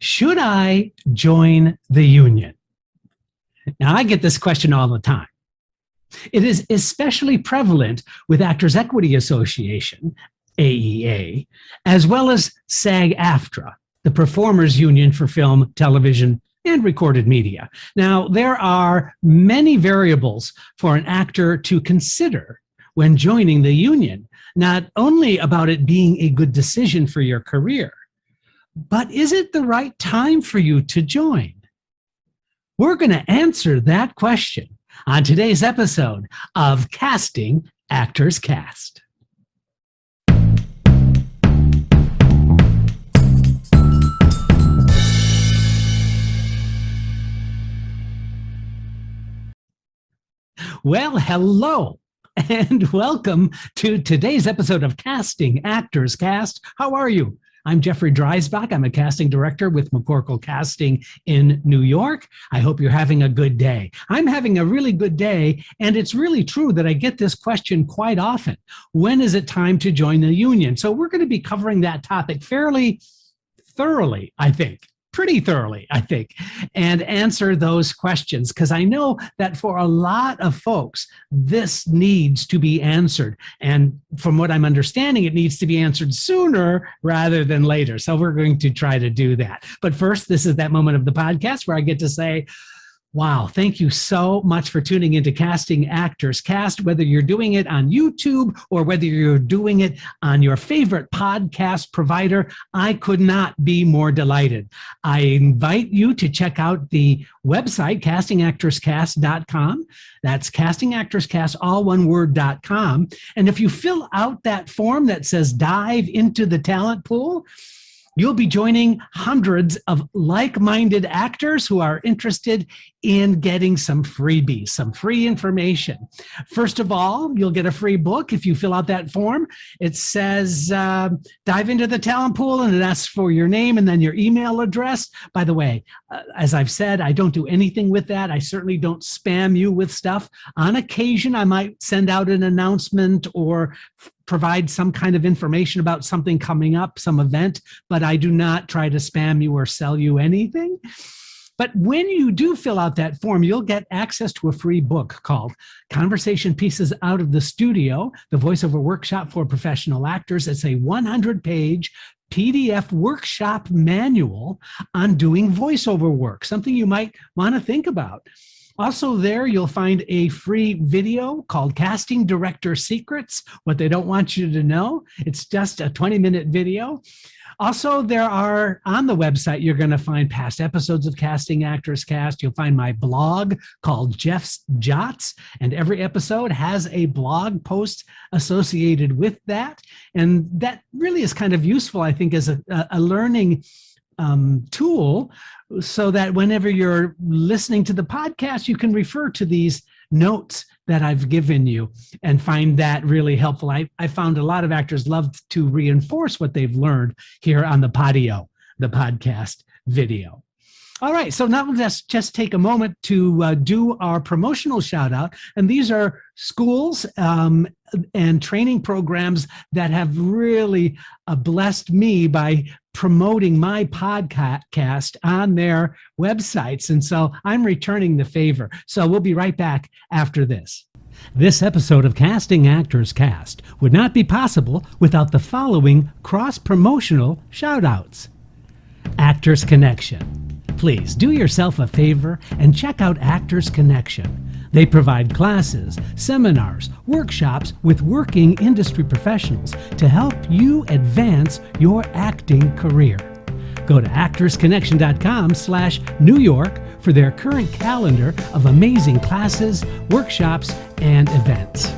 Should I join the union? Now, I get this question all the time. It is especially prevalent with Actors Equity Association, AEA, as well as SAG-AFTRA, the Performers Union for Film, Television, and Recorded Media. Now, there are many variables for an actor to consider when joining the union, not only about it being a good decision for your career, but is it the right time for you to join? We're going to answer that question on today's episode of Casting Actors Cast. Well, hello, and welcome to today's episode of Casting Actors Cast. How are you? I'm Jeffrey Dreisbach. I'm a casting director with McCorkle Casting in New York. I hope you're having a good day. I'm having a really good day, and it's really true that I get this question quite often. When is it time to join the union? So we're going to be covering that topic fairly thoroughly, I think. Pretty thoroughly, I think, and answer those questions, because I know that for a lot of folks, this needs to be answered. And from what I'm understanding, it needs to be answered sooner rather than later. So we're going to try to do that. But first, this is that moment of the podcast where I get to say, wow, thank you so much for tuning into Casting Actors Cast, whether you're doing it on YouTube or whether you're doing it on your favorite podcast provider. I could not be more delighted. I invite you to check out the website, castingactorscast.com. That's castingactorscast, all one word.com. And if you fill out that form that says dive into the talent pool, you'll be joining hundreds of like-minded actors who are interested in getting some freebies, some free information. First of all, you'll get a free book if you fill out that form. It says, dive into the talent pool, and it asks for your name and then your email address. By the way, as I've said, I don't do anything with that. I certainly don't spam you with stuff. On occasion, I might send out an announcement or provide some kind of information about something coming up, some event, but I do not try to spam you or sell you anything. But when you do fill out that form, you'll get access to a free book called Conversation Pieces Out of the Studio, the voiceover workshop for professional actors. It's a 100-page PDF workshop manual on doing voiceover work, something you might want to think about. Also there, you'll find a free video called Casting Director Secrets, What They Don't Want You to Know. It's just a 20-minute video. Also, there are, on the website, you're going to find past episodes of Casting Actors Cast. You'll find my blog called Jeff's Jots, and every episode has a blog post associated with that. And that really is kind of useful, I think, as a learning tool, so that whenever you're listening to the podcast, you can refer to these notes that I've given you and find that really helpful. I found a lot of actors love to reinforce what they've learned here on the Podio, the podcast video. All right, so now let's just take a moment to do our promotional shout out. And these are schools and training programs that have really blessed me by promoting my podcast on their websites. And so I'm returning the favor. So we'll be right back after this. This episode of Casting Actors Cast would not be possible without the following cross-promotional shout-outs. Actors Connection. Please do yourself a favor and check out Actors Connection. They provide classes, seminars, workshops with working industry professionals to help you advance your acting career. Go to actorsconnection.com/New York for their current calendar of amazing classes, workshops, and events.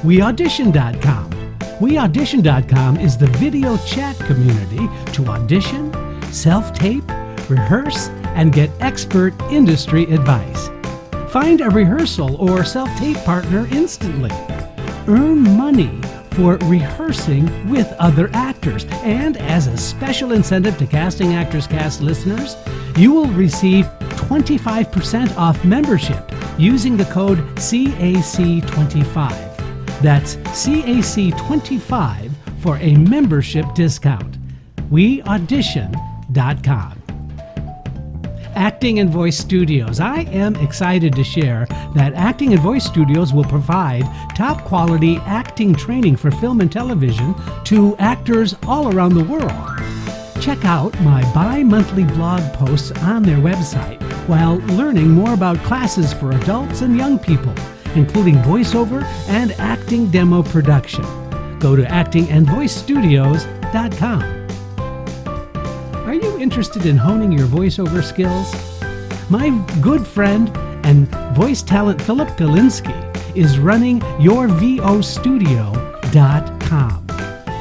WeAudition.com. WeAudition.com is the video chat community to audition, self-tape, rehearse, and get expert industry advice. Find a rehearsal or self-tape partner instantly. Earn money for rehearsing with other actors. And as a special incentive to Casting Actors Cast listeners, you will receive 25% off membership using the code CAC25. That's CAC25 for a membership discount. We Audition Acting and Voice Studios. I am excited to share that Acting and Voice Studios will provide top quality acting training for film and television to actors all around the world. Check out my bi-monthly blog posts on their website while learning more about classes for adults and young people, including voiceover and acting demo production. Go to actingandvoicestudios.com. Are you interested in honing your voiceover skills? My good friend and voice talent Philip Galinsky is running yourvostudio.com.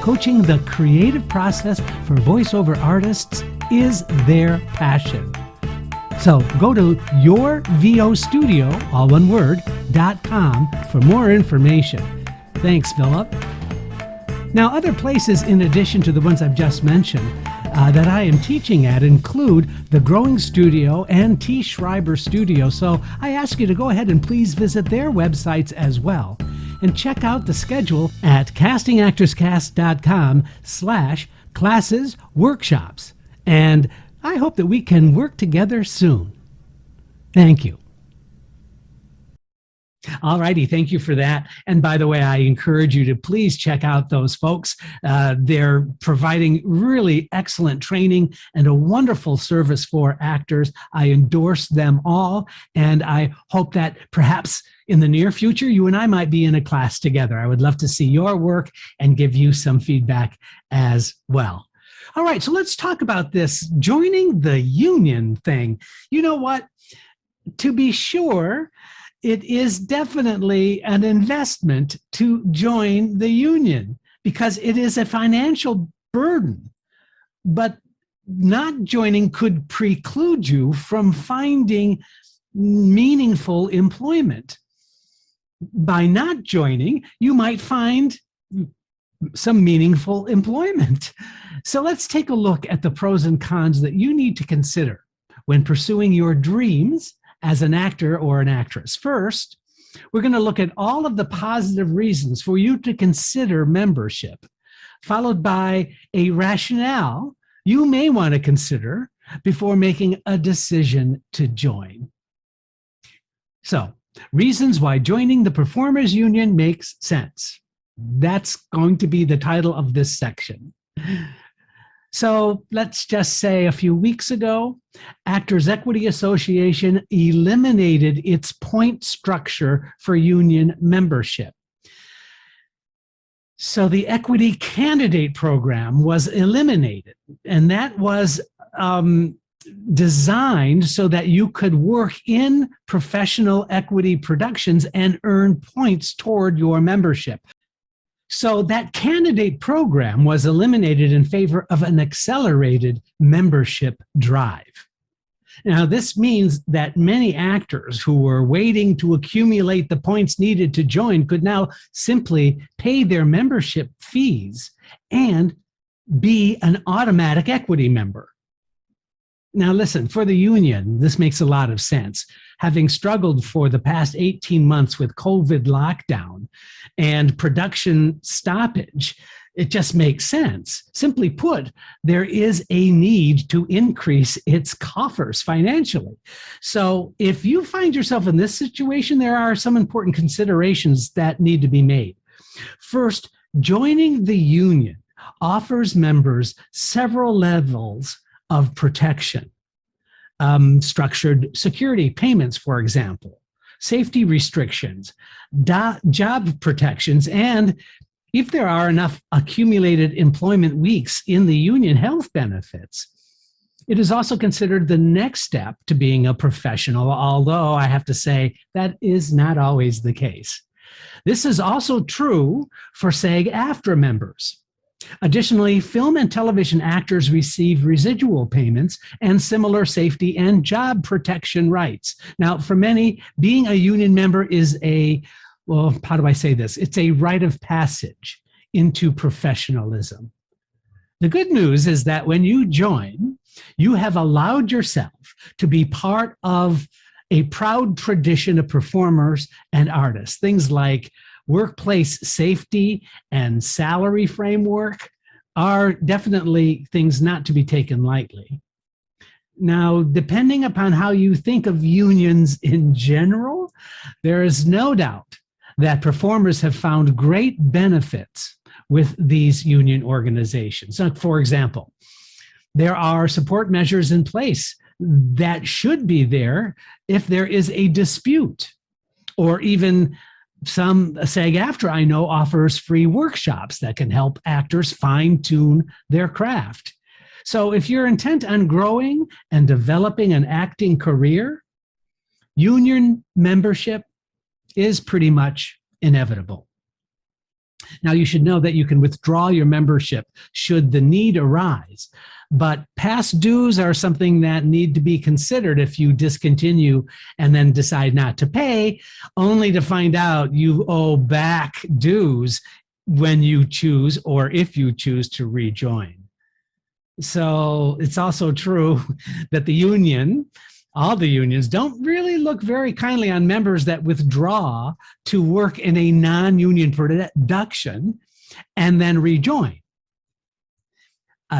Coaching the creative process for voiceover artists is their passion. So go to yourvostudio, all one word, .com for more information. Thanks, Philip. Now, other places in addition to the ones I've just mentioned that I am teaching at include the Growing Studio and T. Schreiber Studio. So I ask you to go ahead and please visit their websites as well. And check out the schedule at castingactorscast.com/classes workshops. And I hope that we can work together soon. Thank you. All righty. Thank you for that. And by the way, I encourage you to please check out those folks. They're providing really excellent training and a wonderful service for actors. I endorse them all. And I hope that perhaps in the near future, you and I might be in a class together. I would love to see your work and give you some feedback as well. All right. So let's talk about this joining the union thing. You know what? To be sure, it is definitely an investment to join the union because it is a financial burden. But not joining could preclude you from finding meaningful employment. By not joining, you might find some meaningful employment. So let's take a look at the pros and cons that you need to consider when pursuing your dreams as an actor or an actress. First, we're going to look at all of the positive reasons for you to consider membership, followed by a rationale you may want to consider before making a decision to join. So, reasons why joining the Performers Union makes sense. That's going to be the title of this section. So let's just say a few weeks ago, Actors Equity Association eliminated its point structure for union membership. So the equity candidate program was eliminated, and that was designed so that you could work in professional equity productions and earn points toward your membership. So that candidate program was eliminated in favor of an accelerated membership drive. Now, this means that many actors who were waiting to accumulate the points needed to join could now simply pay their membership fees and be an automatic equity member. Now, listen, for the union, this makes a lot of sense. Having struggled for the past 18 months with COVID lockdown and production stoppage, it just makes sense. Simply put, there is a need to increase its coffers financially. So if you find yourself in this situation, there are some important considerations that need to be made. First, joining the union offers members several levels of protection. Structured security payments, for example, safety restrictions, job protections, and if there are enough accumulated employment weeks in the union, health benefits. It is also considered the next step to being a professional, although I have to say that is not always the case. This is also true for SAG-AFTRA members. Additionally, film and television actors receive residual payments and similar safety and job protection rights. Now, for many, being a union member is well, how do I say this? It's a rite of passage into professionalism. The good news is that when you join, you have allowed yourself to be part of a proud tradition of performers and artists. Things like workplace safety and salary framework are definitely things not to be taken lightly. Now, depending upon how you think of unions in general, there is no doubt that performers have found great benefits with these union organizations. So, for example, there are support measures in place that should be there if there is a dispute, or even some SAG-AFTRA I know offers free workshops that can help actors fine-tune their craft. So if you're intent on growing and developing an acting career, union membership is pretty much inevitable. Now, you should know that you can withdraw your membership should the need arise, but past dues are something that need to be considered if you discontinue and then decide not to pay, only to find out you owe back dues when you choose, or if you choose, to rejoin. So it's also true that the union, all the unions, don't really look very kindly on members that withdraw to work in a non-union production and then rejoin.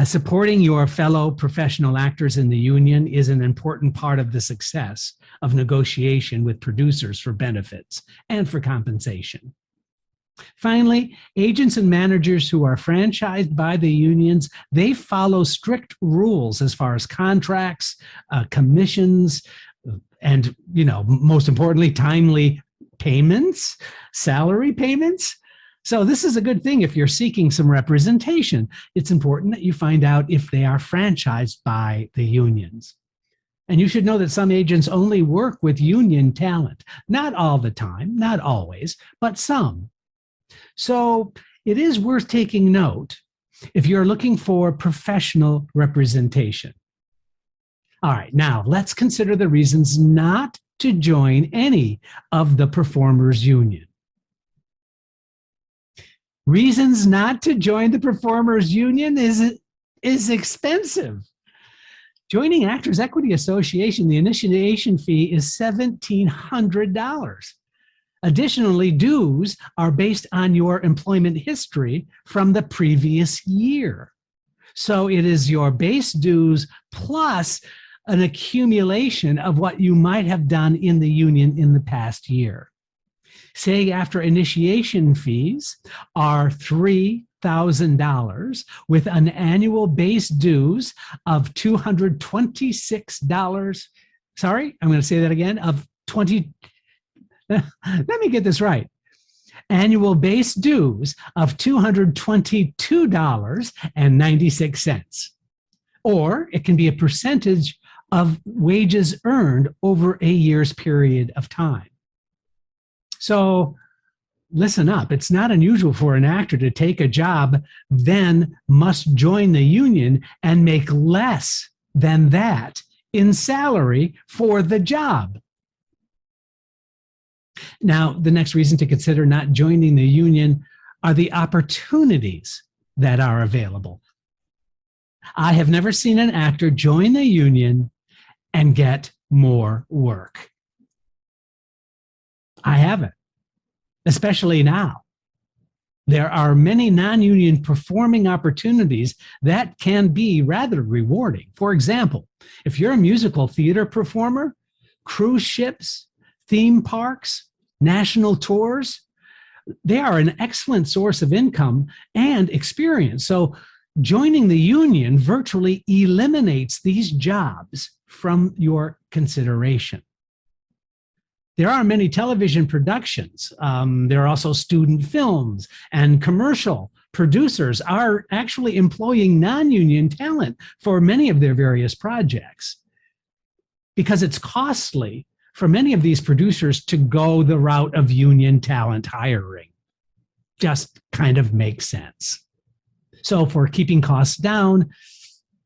Supporting your fellow professional actors in the union is an important part of the success of negotiation with producers for benefits and for compensation. Finally, agents and managers who are franchised by the unions, they follow strict rules as far as contracts, commissions, and, most importantly, timely payments, salary payments. So this is a good thing if you're seeking some representation. It's important that you find out if they are franchised by the unions. And you should know that some agents only work with union talent. Not all the time, not always, but some. So it is worth taking note if you're looking for professional representation. All right, now let's consider the reasons not to join any of the performers' union. Reasons not to join the performers' union is expensive. Joining Actors Equity Association, the initiation fee is $1,700. Additionally, dues are based on your employment history from the previous year. So it is your base dues plus an accumulation of what you might have done in the union in the past year. SAG-AFTRA initiation fees are $3,000 with an annual base dues of $226. Sorry, I'm going to say that again, of 20. Let me get this right. Annual base dues of $222.96. Or it can be a percentage of wages earned over a year's period of time. So listen up. It's not unusual for an actor to take a job, then must join the union and make less than that in salary for the job. Now, the next reason to consider not joining the union are the opportunities that are available. I have never seen an actor join the union and get more work. I haven't, especially now. There are many non-union performing opportunities that can be rather rewarding. For example, if you're a musical theater performer, cruise ships, theme parks, national tours, they are an excellent source of income and experience. So joining the union virtually eliminates these jobs from your consideration. There are many television productions. There are also student films, and commercial producers are actually employing non-union talent for many of their various projects because it's costly for many of these producers to go the route of union talent hiring. Just kind of makes sense. So for keeping costs down,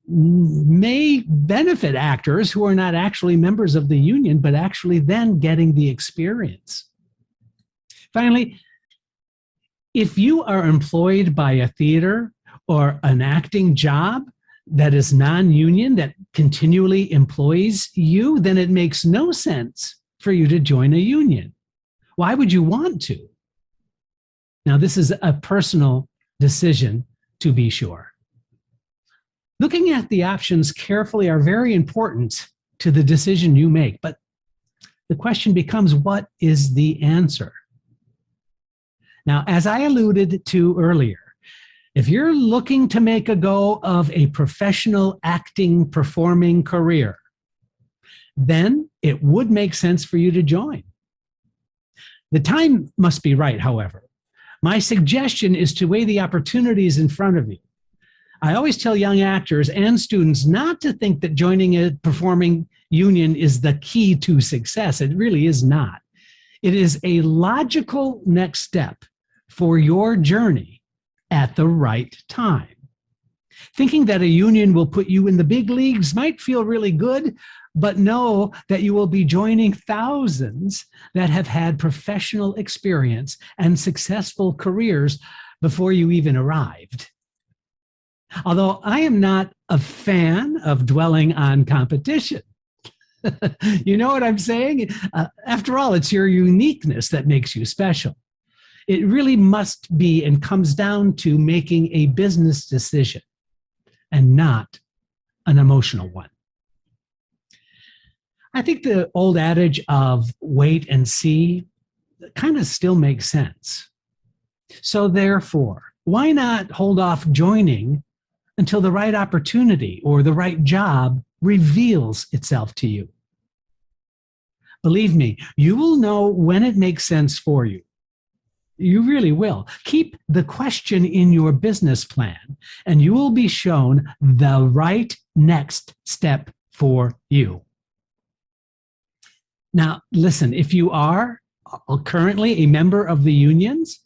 may benefit actors who are not actually members of the union, but actually then getting the experience. Finally, if you are employed by a theater or an acting job that is non-union, that continually employs you, then it makes no sense for you to join a union. Why would you want to? Now, this is a personal decision, to be sure. Looking at the options carefully are very important to the decision you make, but the question becomes, what is the answer? Now, as I alluded to earlier, if you're looking to make a go of a professional acting, performing career, then it would make sense for you to join. The time must be right, however. My suggestion is to weigh the opportunities in front of you. I always tell young actors and students not to think that joining a performing union is the key to success. It really is not. It is a logical next step for your journey at the right time. Thinking that a union will put you in the big leagues might feel really good, but know that you will be joining thousands that have had professional experience and successful careers before you even arrived. Although I am not a fan of dwelling on competition. You know what I'm saying? After all, it's your uniqueness that makes you special. It really must be and comes down to making a business decision and not an emotional one. I think the old adage of wait and see kind of still makes sense. So therefore, why not hold off joining until the right opportunity or the right job reveals itself to you? Believe me, you will know when it makes sense for you. You really will. Keep the question in your business plan, and you will be shown the right next step for you. Now, listen, if you are currently a member of the unions,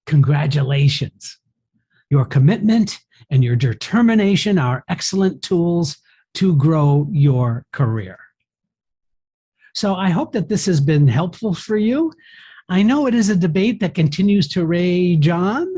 congratulations. Your commitment and your determination are excellent tools to grow your career. So I hope that this has been helpful for you. I know it is a debate that continues to rage on,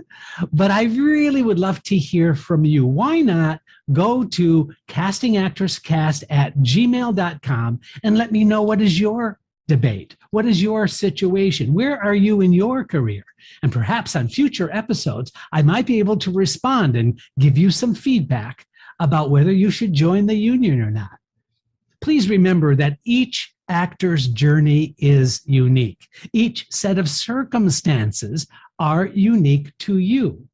but I really would love to hear from you. Why not go to castingactorscast@gmail.com and let me know what is your debate? What is your situation? Where are you in your career? And perhaps on future episodes, I might be able to respond and give you some feedback about whether you should join the union or not. Please remember that each actor's journey is unique. Each set of circumstances are unique to you.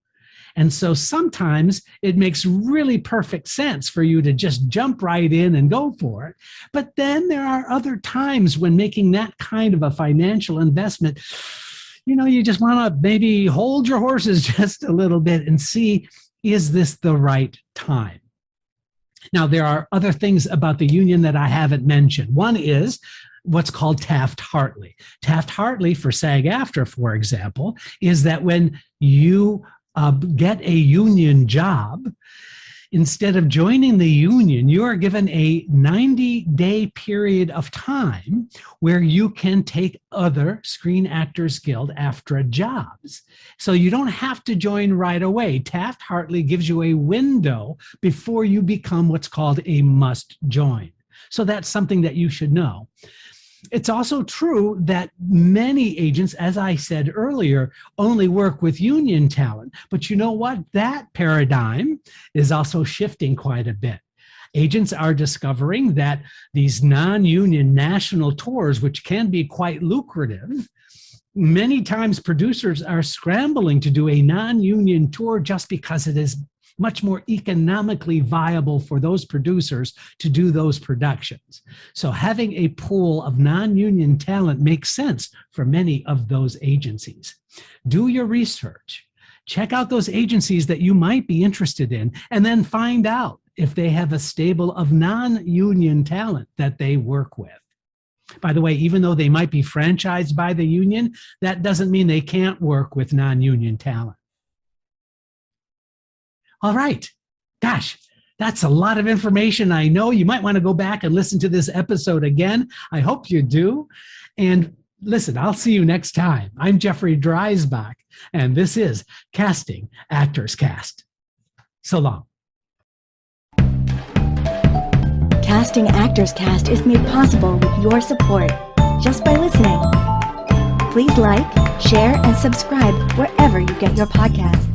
And so sometimes it makes really perfect sense for you to just jump right in and go for it. But then there are other times when making that kind of a financial investment, you just want to maybe hold your horses just a little bit and see, is this the right time? Now, there are other things about the union that I haven't mentioned. One is what's called Taft-Hartley. Taft-Hartley for SAG-AFTRA, for example, is that when you get a union job, instead of joining the union, you are given a 90-day period of time where you can take other Screen Actors Guild AFTRA jobs. So you don't have to join right away. Taft-Hartley gives you a window before you become what's called a must join. So that's something that you should know. It's also true that many agents, as I said earlier, only work with union talent. But you know what? That paradigm is also shifting quite a bit. Agents are discovering that these non-union national tours, which can be quite lucrative, many times producers are scrambling to do a non-union tour just because it is much more economically viable for those producers to do those productions. So having a pool of non-union talent makes sense for many of those agencies. Do your research. Check out those agencies that you might be interested in, and then find out if they have a stable of non-union talent that they work with. By the way, even though they might be franchised by the union, that doesn't mean they can't work with non-union talent. All right. Gosh, that's a lot of information. I know you might want to go back and listen to this episode again. I hope you do. And listen, I'll see you next time. I'm Jeffrey Dreisbach, and this is Casting Actors Cast. So long. Casting Actors Cast is made possible with your support just by listening. Please like, share, and subscribe wherever you get your podcasts.